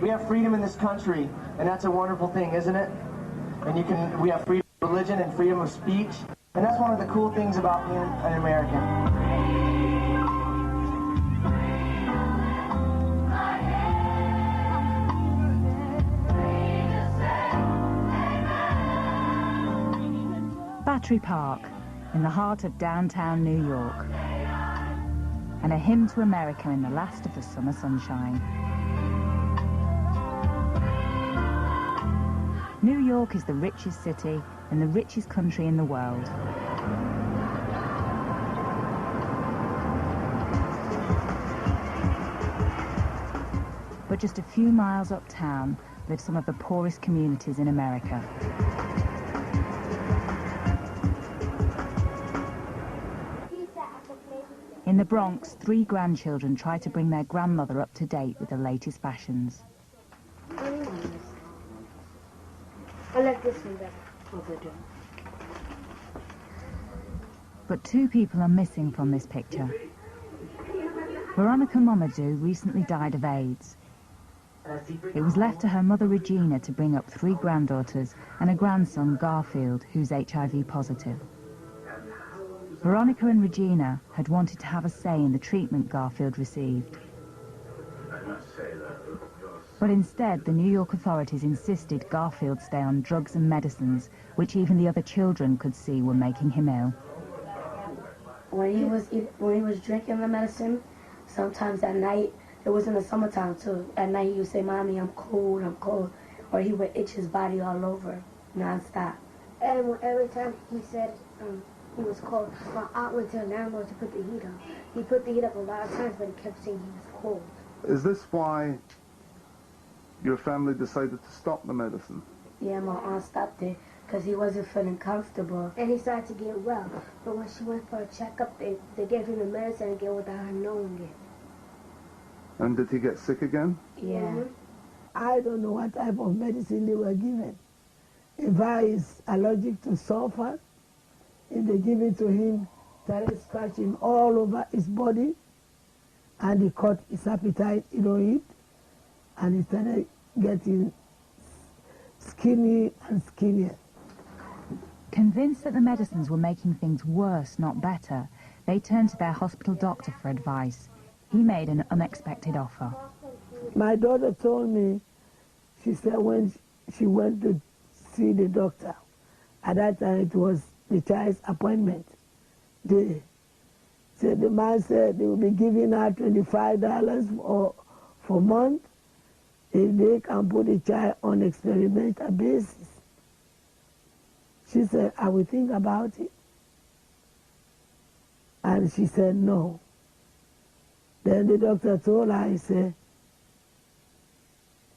We have freedom in this country, and that's a wonderful thing, isn't it? And we have freedom of religion and freedom of speech, and that's one of the cool things about being an American. Battery Park, in the heart of downtown New York, and a hymn to America in the last of the summer sunshine. New York is the richest city and the richest country in the world. But just a few miles uptown live some of the poorest communities in America. In the Bronx, 3 grandchildren try to bring their grandmother up to date with the latest fashions. I like this one better. But 2 people are missing from this picture. Veronica Mamadou recently died of AIDS. It was left to her mother Regina to bring up 3 granddaughters and a grandson, Garfield, who's HIV positive. Veronica and Regina had wanted to have a say in the treatment Garfield received. But instead, the New York authorities insisted Garfield stay on drugs and medicines, which even the other children could see were making him ill. When he was drinking the medicine, sometimes at night, it was in the summertime too, at night he would say, "Mommy, I'm cold," or he would itch his body all over, non-stop. And every time he said he was cold, my aunt went to the landlord to put the heat up. He put the heat up a lot of times, but he kept saying he was cold. Is this why your family decided to stop the medicine? Yeah, my aunt stopped it because he wasn't feeling comfortable. And he started to get well, but when she went for a checkup, they gave him the medicine again without her knowing it. And did he get sick again? Yeah. Mm-hmm. I don't know what type of medicine they were given. If I is allergic to sulfur, if they give it to him, started scratching all over his body, and he caught his appetite, he don't eat, and he started getting skinny and skinnier. Convinced that the medicines were making things worse, not better, they turned to their hospital doctor for advice. He made an unexpected offer. My daughter told me, she said when she went to see the doctor, at that time it was the child's appointment day. So the man said they will be giving her $25 for a month if they can put the child on experimental basis. She said, I will think about it. And she said no. Then the doctor told her, he said,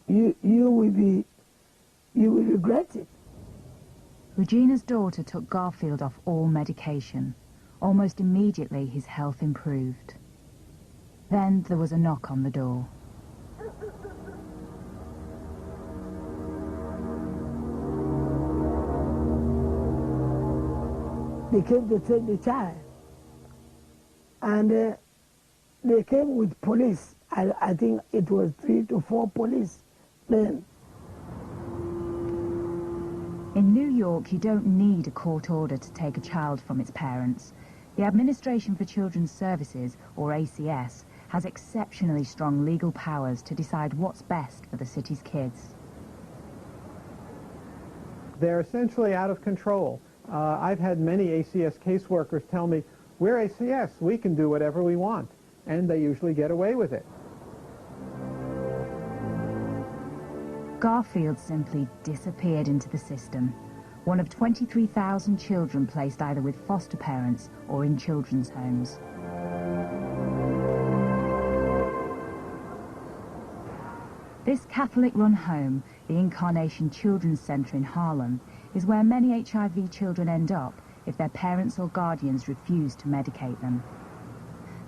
you will regret it. Regina's daughter took Garfield off all medication. Almost immediately, his health improved. Then there was a knock on the door. They came to take the child. And they came with police. I think it was 3 to 4 policemen. In New York, you don't need a court order to take a child from its parents. The Administration for Children's Services, or ACS, has exceptionally strong legal powers to decide what's best for the city's kids. They're essentially out of control. I've had many ACS caseworkers tell me, we're ACS, we can do whatever we want, and they usually get away with it. Garfield simply disappeared into the system. One of 23,000 children placed either with foster parents or in children's homes. This Catholic-run home, the Incarnation Children's Center in Harlem, is where many HIV children end up if their parents or guardians refuse to medicate them.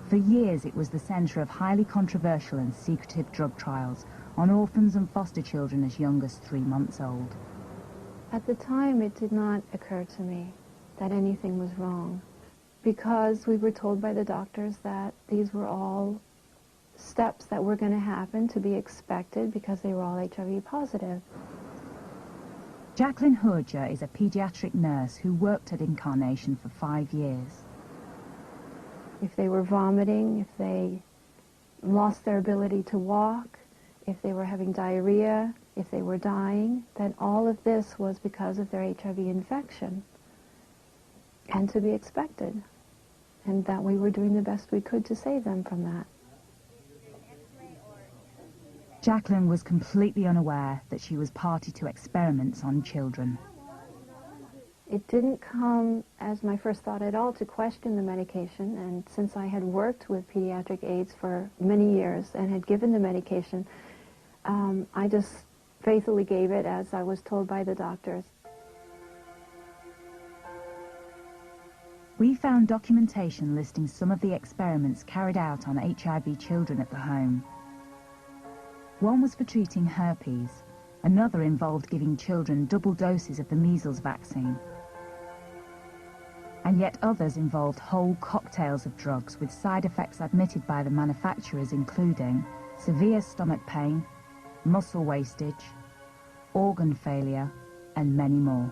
For years, it was the center of highly controversial and secretive drug trials on orphans and foster children as young as 3 months old. At the time, it did not occur to me that anything was wrong, because we were told by the doctors that these were all steps that were going to happen to be expected because they were all HIV positive. Jacqueline Hurger is a pediatric nurse who worked at Incarnation for 5 years. If they were vomiting, if they lost their ability to walk, if they were having diarrhea, if they were dying, then all of this was because of their HIV infection, and to be expected, and that we were doing the best we could to save them from that. Jacqueline was completely unaware that she was party to experiments on children. It didn't come as my first thought at all to question the medication, and since I had worked with pediatric AIDS for many years and had given the medication, I just faithfully gave it as I was told by the doctors. We found documentation listing some of the experiments carried out on HIV children at the home. One was for treating herpes, another involved giving children double doses of the measles vaccine. And yet others involved whole cocktails of drugs with side effects admitted by the manufacturers, including severe stomach pain, muscle wastage, organ failure, and many more.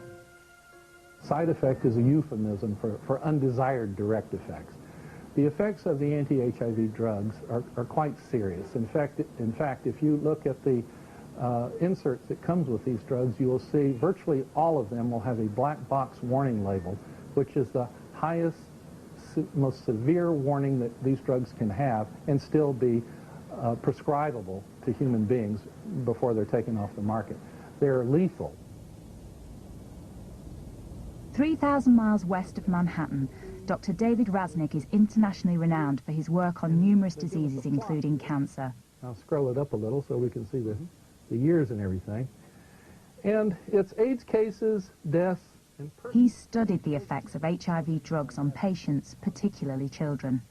Side effect is a euphemism for undesired direct effects. The effects of the anti-HIV drugs are quite serious. In fact, if you look at the inserts that comes with these drugs, you will see virtually all of them will have a black box warning label, which is the highest, most severe warning that these drugs can have and still be prescribable to human beings before they're taken off the market. They're lethal. 3,000 miles west of Manhattan, Dr. David Raznick is internationally renowned for his work on numerous diseases, including cancer. I'll scroll it up a little so we can see the years and everything. And it's AIDS cases, deaths, and he studied the effects of HIV drugs on patients, particularly children.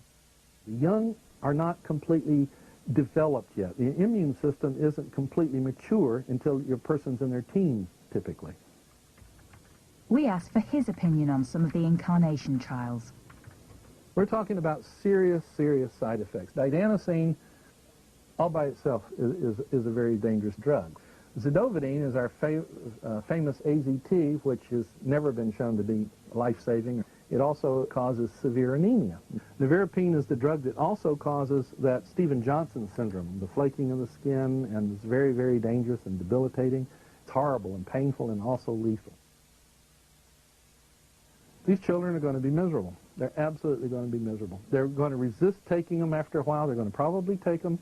The young are not completely developed yet. The immune system isn't completely mature until your person's in their teens, typically. We asked for his opinion on some of the Incarnation trials. We're talking about serious, serious side effects. Didanosine, all by itself, is a very dangerous drug. Zidovudine is our famous AZT, which has never been shown to be life-saving. It also causes severe anemia. Nevirapine is the drug that also causes that Stevens-Johnson syndrome, the flaking of the skin, and it's very, very dangerous and debilitating. It's horrible and painful and also lethal. These children are going to be miserable. They're absolutely going to be miserable. They're going to resist taking them after a while. They're going to probably take them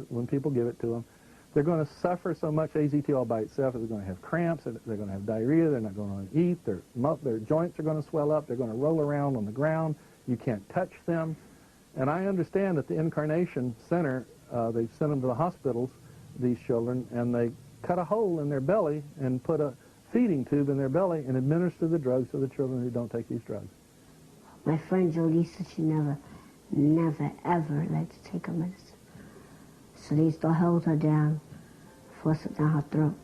when people give it to them. They're going to suffer so much AZT all by itself. They're going to have cramps. They're going to have diarrhea. They're not going to eat. Their joints are going to swell up. They're going to roll around on the ground. You can't touch them. And I understand that the Incarnation Center, they sent them to the hospitals, these children, and they cut a hole in their belly and put a feeding tube in their belly and administer the drugs to the children who don't take these drugs. My friend Jolisa, she never, ever liked to take her medicine. So they used to hold her down, force it down her throat.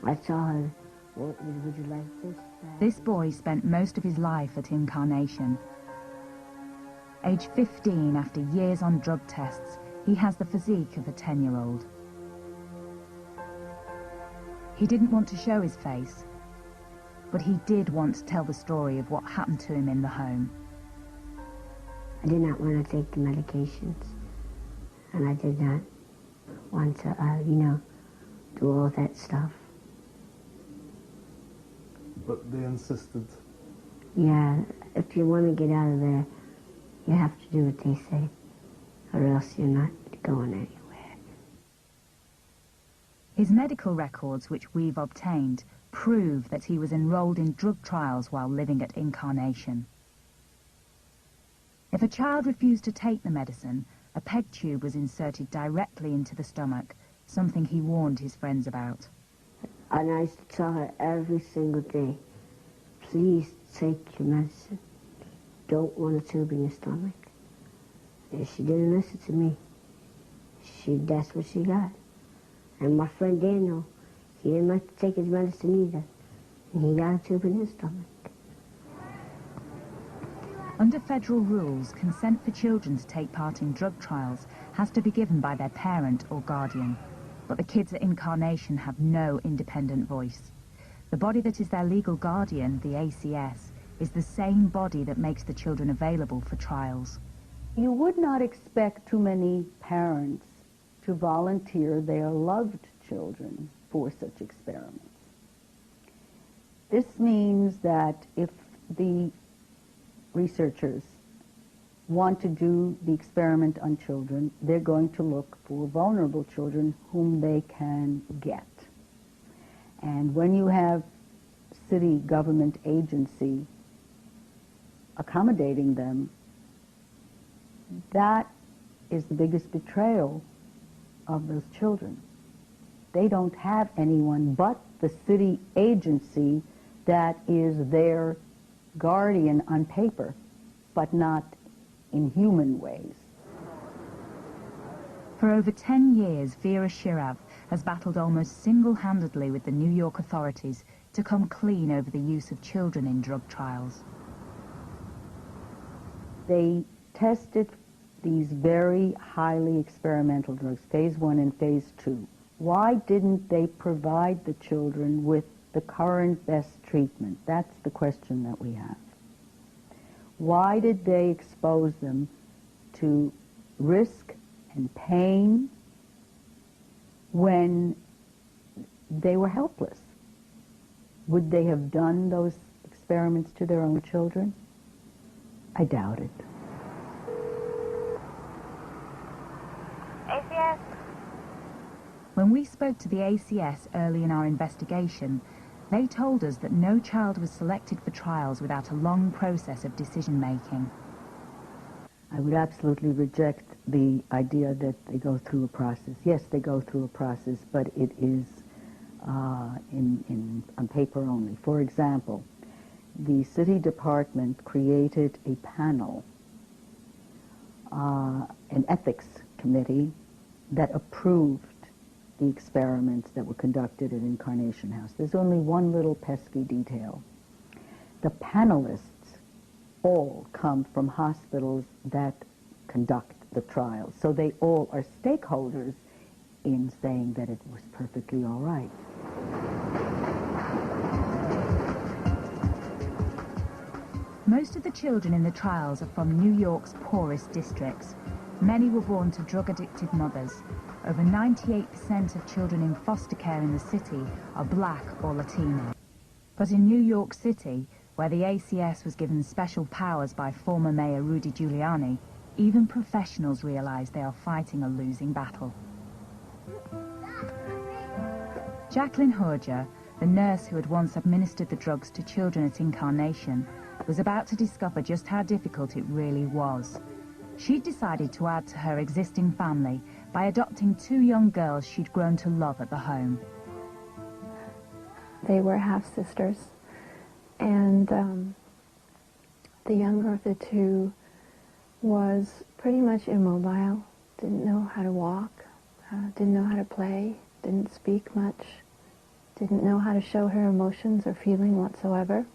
I tell her, well, would you like this? This boy spent most of his life at Incarnation. Age 15, after years on drug tests, he has the physique of a 10-year-old. He didn't want to show his face, but he did want to tell the story of what happened to him in the home. I did not want to take the medications, and I did not want to, do all that stuff. But they insisted. Yeah, if you want to get out of there, you have to do what they say, or else you're not going anywhere. His medical records, which we've obtained, prove that he was enrolled in drug trials while living at Incarnation. If a child refused to take the medicine, a peg tube was inserted directly into the stomach, something he warned his friends about. And I used to tell her every single day, please take your medicine. Don't want a tube in your stomach. And she didn't listen to me. That's what she got. And my friend Daniel, he didn't like to take his medicine either. And he got a tube in his stomach. Under federal rules, consent for children to take part in drug trials has to be given by their parent or guardian. But the kids at Incarnation have no independent voice. The body that is their legal guardian, the ACS, is the same body that makes the children available for trials. You would not expect too many parents to volunteer their loved children for such experiments. This means that if the researchers want to do the experiment on children, they're going to look for vulnerable children whom they can get. And when you have city government agency accommodating them, that is the biggest betrayal of those children. They don't have anyone but the city agency that is their guardian on paper, but not in human ways. For over 10 years, Vera Shirav has battled almost single-handedly with the New York authorities to come clean over the use of children in drug trials. They tested these very highly experimental drugs, phase 1 and phase 2. Why didn't they provide the children with the current best treatment? That's the question that we have. Why did they expose them to risk and pain when they were helpless? Would they have done those experiments to their own children? I doubt it. ACS. When we spoke to the ACS early in our investigation, they told us that no child was selected for trials without a long process of decision-making. I would absolutely reject the idea that they go through a process. Yes, they go through a process, but it is on paper only. For example, the city department created a panel, an ethics committee that approved the experiments that were conducted at Incarnation House. There's only one little pesky detail. The panelists all come from hospitals that conduct the trials, so they all are stakeholders in saying that it was perfectly all right. Most of the children in the trials are from New York's poorest districts. Many were born to drug-addicted mothers. Over 98% of children in foster care in the city are black or Latino. But in New York City, where the ACS was given special powers by former Mayor Rudy Giuliani, even professionals realize they are fighting a losing battle. Jacqueline Horger, the nurse who had once administered the drugs to children at Incarnation, was about to discover just how difficult it really was. She'd decided to add to her existing family by adopting 2 young girls she'd grown to love at the home. They were half-sisters, and the younger of the 2 was pretty much immobile, didn't know how to walk, didn't know how to play, didn't speak much, didn't know how to show her emotions or feeling whatsoever.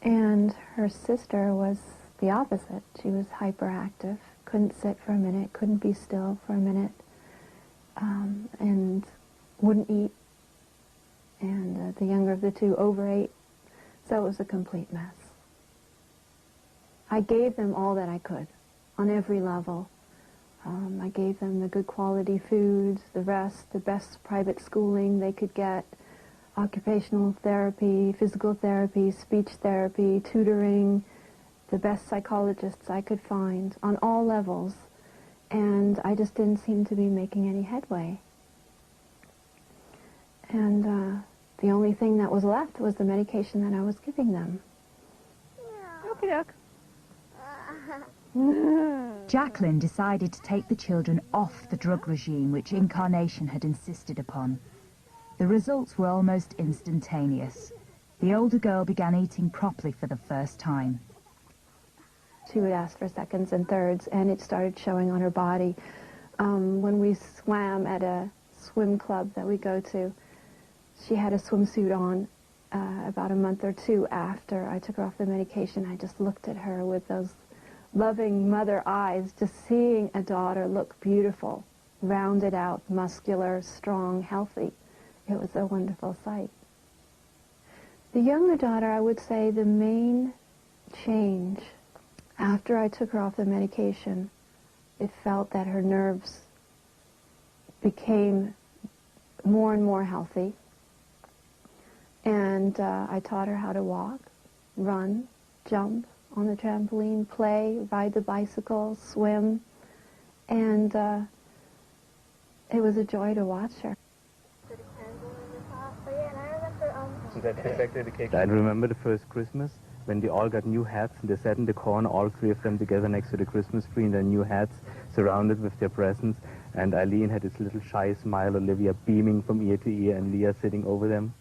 And her sister was the opposite. She was hyperactive, couldn't sit for a minute, couldn't be still for a minute, and wouldn't eat. And the younger of the 2 overate, so it was a complete mess. I gave them all that I could, on every level. I gave them the good quality foods, the rest, the best private schooling they could get, occupational therapy, physical therapy, speech therapy, tutoring, the best psychologists I could find on all levels, and I just didn't seem to be making any headway. And the only thing that was left was the medication that I was giving them. Okie doke. Jacqueline decided to take the children off the drug regime which Incarnation had insisted upon. The results were almost instantaneous. The older girl began eating properly for the first time. She would ask for seconds and thirds, and it started showing on her body. When we swam at a swim club that we go to, she had a swimsuit on, about a month or two after I took her off the medication, I just looked at her with those loving mother eyes, just seeing a daughter look beautiful, rounded out, muscular, strong, healthy. It was a wonderful sight. The younger daughter, I would say the main change after I took her off the medication, it felt that her nerves became more and more healthy. And I taught her how to walk, run, jump on the trampoline, play, ride the bicycle, swim. And it was a joy to watch her. I remember the first Christmas when they all got new hats and they sat in the corner, all three of them together next to the Christmas tree in their new hats, surrounded with their presents. And Eileen had this little shy smile, Olivia beaming from ear to ear, and Leah sitting over them.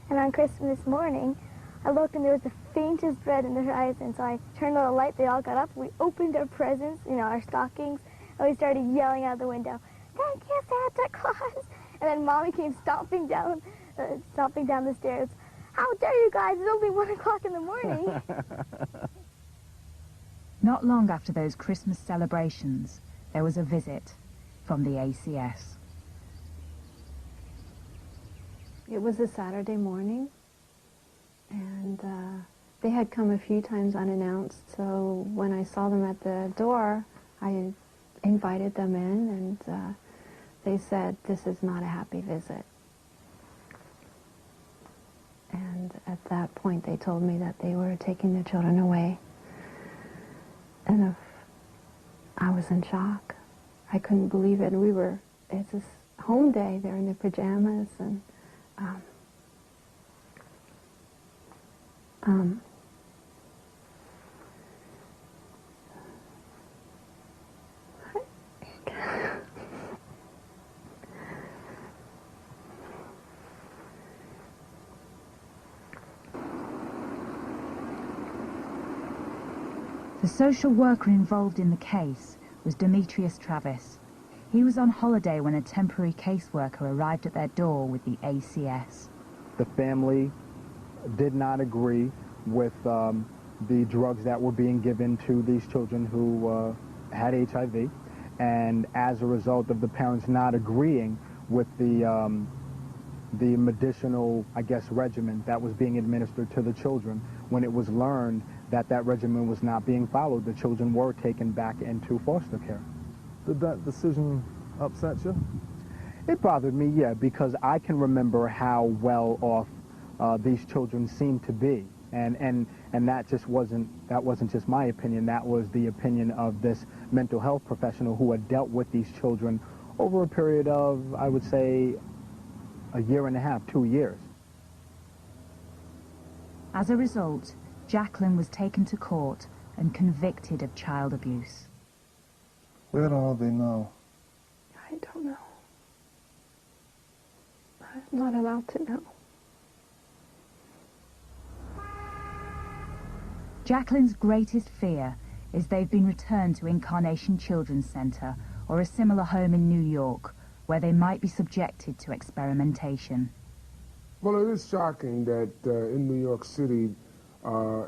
And on Christmas morning, I looked and there was the faintest red in the horizon, so I turned on the light, they all got up, we opened our presents, you know, our stockings, and we started yelling out the window, "Thank you, Santa Claus!" And then Mommy came stomping down the stairs. "How dare you guys, it's only 1 o'clock in the morning." Not long after those Christmas celebrations, there was a visit from the ACS. It was a Saturday morning, and they had come a few times unannounced, so when I saw them at the door, I invited them in, and they said, "This is not a happy visit." And at that point, they told me that they were taking their children away. And I was in shock. I couldn't believe it. And it's this home day, they're in their pajamas, and the social worker involved in the case was Demetrius Travis. He was on holiday when a temporary caseworker arrived at their door with the ACS. The family did not agree with the drugs that were being given to these children who had HIV, and as a result of the parents not agreeing with the medicinal, I guess, regimen that was being administered to the children, when it was learned that that regimen was not being followed, the children were taken back into foster care. Did that decision upset you? It bothered me, yeah, because I can remember how well off these children seemed to be, and that wasn't just my opinion. That was the opinion of this mental health professional who had dealt with these children over a period of, I would say, a year and a half, 2 years. As a result, Jacqueline was taken to court and convicted of child abuse. Where are they now? I don't know. I'm not allowed to know. Jacqueline's greatest fear is they've been returned to Incarnation Children's Center or a similar home in New York, where they might be subjected to experimentation. Well, it is shocking that in New York City,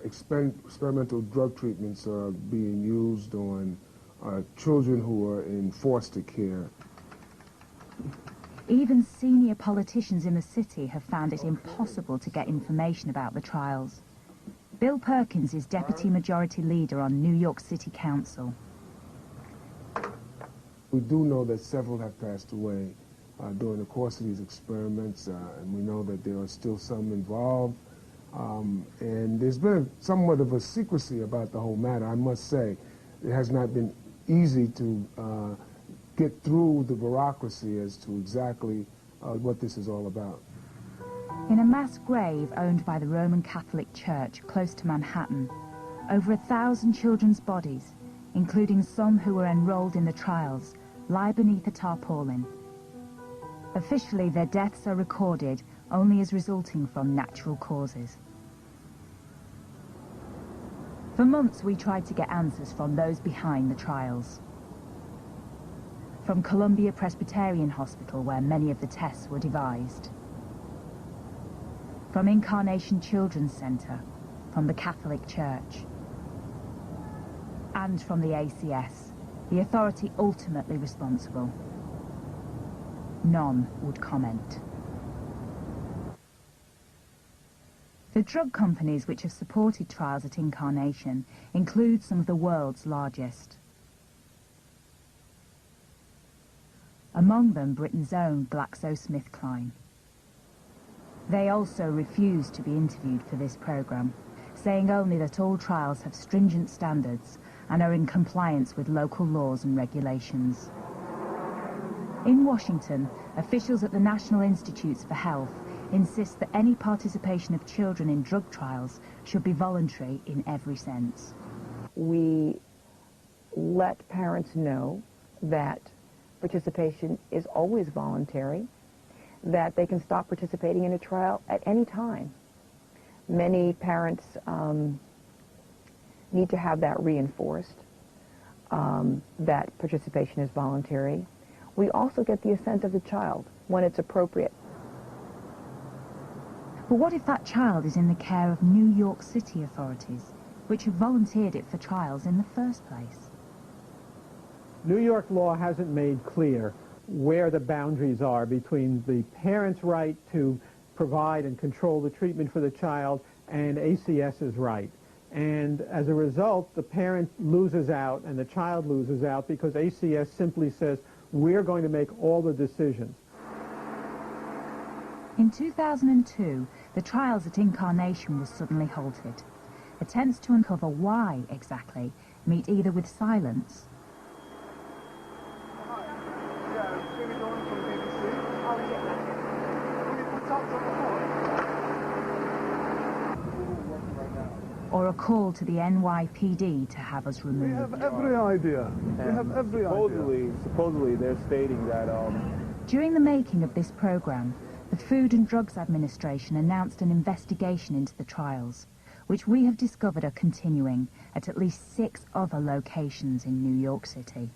experimental drug treatments are being used on children who are in foster care. Even senior politicians in the city have found it impossible to get information about the trials. Bill Perkins is Deputy Majority Leader on New York City Council. We do know that several have passed away during the course of these experiments, and we know that there are still some involved. And there's been somewhat of a secrecy about the whole matter, I must say. It has not been easy to get through the bureaucracy as to exactly what this is all about. In a mass grave owned by the Roman Catholic Church close to Manhattan, over 1,000 children's bodies, including some who were enrolled in the trials, lie beneath a tarpaulin. Officially, their deaths are recorded only as resulting from natural causes. For months, we tried to get answers from those behind the trials. From Columbia Presbyterian Hospital, where many of the tests were devised. from Incarnation Children's Centre, from the Catholic Church, and from the ACS, the authority ultimately responsible. None would comment. The drug companies which have supported trials at Incarnation include some of the world's largest. Among them, Britain's own GlaxoSmithKline. They also refused to be interviewed for this programme, saying only that all trials have stringent standards and are in compliance with local laws and regulations. In Washington, officials at the National Institutes for Health insist that any participation of children in drug trials should be voluntary in every sense. We let parents know that participation is always voluntary, that they can stop participating in a trial at any time. Many parents need to have that reinforced, that participation is voluntary. We also get the assent of the child when it's appropriate. But what if that child is in the care of New York City authorities, which have volunteered it for trials in the first place? New York law hasn't made clear where the boundaries are between the parent's right to provide and control the treatment for the child and ACS's right. And as a result, the parent loses out and the child loses out because ACS simply says, we're going to make all the decisions. In 2002, the trials at Incarnation were suddenly halted. Attempts to uncover why exactly meet either with silence or a call to the NYPD to have us removed. We have every idea. We have every idea. Supposedly, they're stating that... During the making of this program, the Food and Drugs Administration announced an investigation into the trials, which we have discovered are continuing at least 6 other locations in New York City.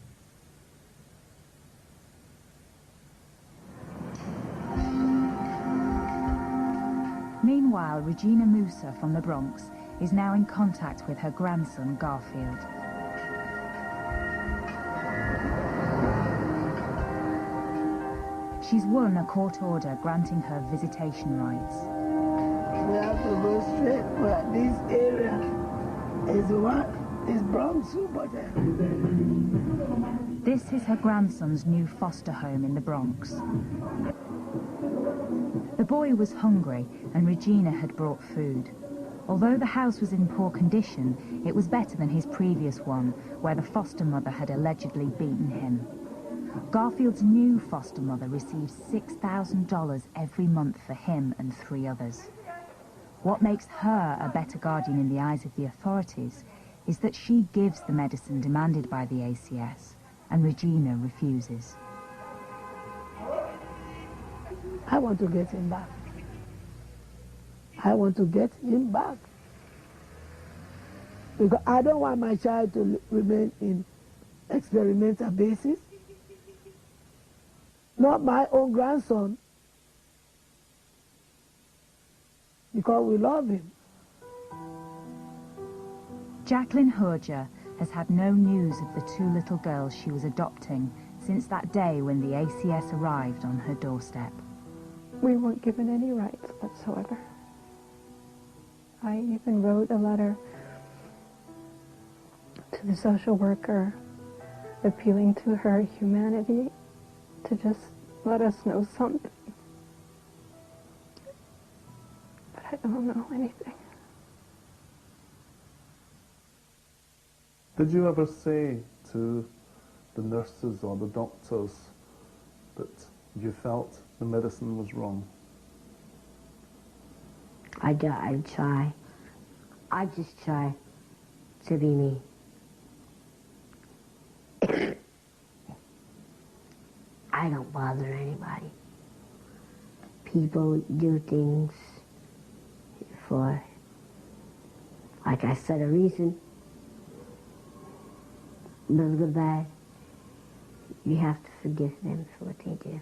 Meanwhile, Regina Musa from the Bronx is now in contact with her grandson, Garfield. She's won a court order granting her visitation rights. We have to go straight, but this area is Bronx, but... This is her grandson's new foster home in the Bronx. The boy was hungry and Regina had brought food. Although the house was in poor condition, it was better than his previous one, where the foster mother had allegedly beaten him. Garfield's new foster mother receives $6,000 every month for him and 3 others. What makes her a better guardian in the eyes of the authorities is that she gives the medicine demanded by the ACS, and Regina refuses. I want to get him back. I want to get him back. Because I don't want my child to remain in experimental basis. Not my own grandson. Because we love him. Jacqueline Horger has had no news of the 2 little girls she was adopting since that day when the ACS arrived on her doorstep. We weren't given any rights whatsoever. I even wrote a letter to the social worker appealing to her humanity to just let us know something. But I don't know anything. Did you ever say to the nurses or the doctors that you felt the medicine was wrong? I try. I just try to be me. I don't bother anybody. People do things for, like I said, a reason. Good or bad, you have to forgive them for what they do.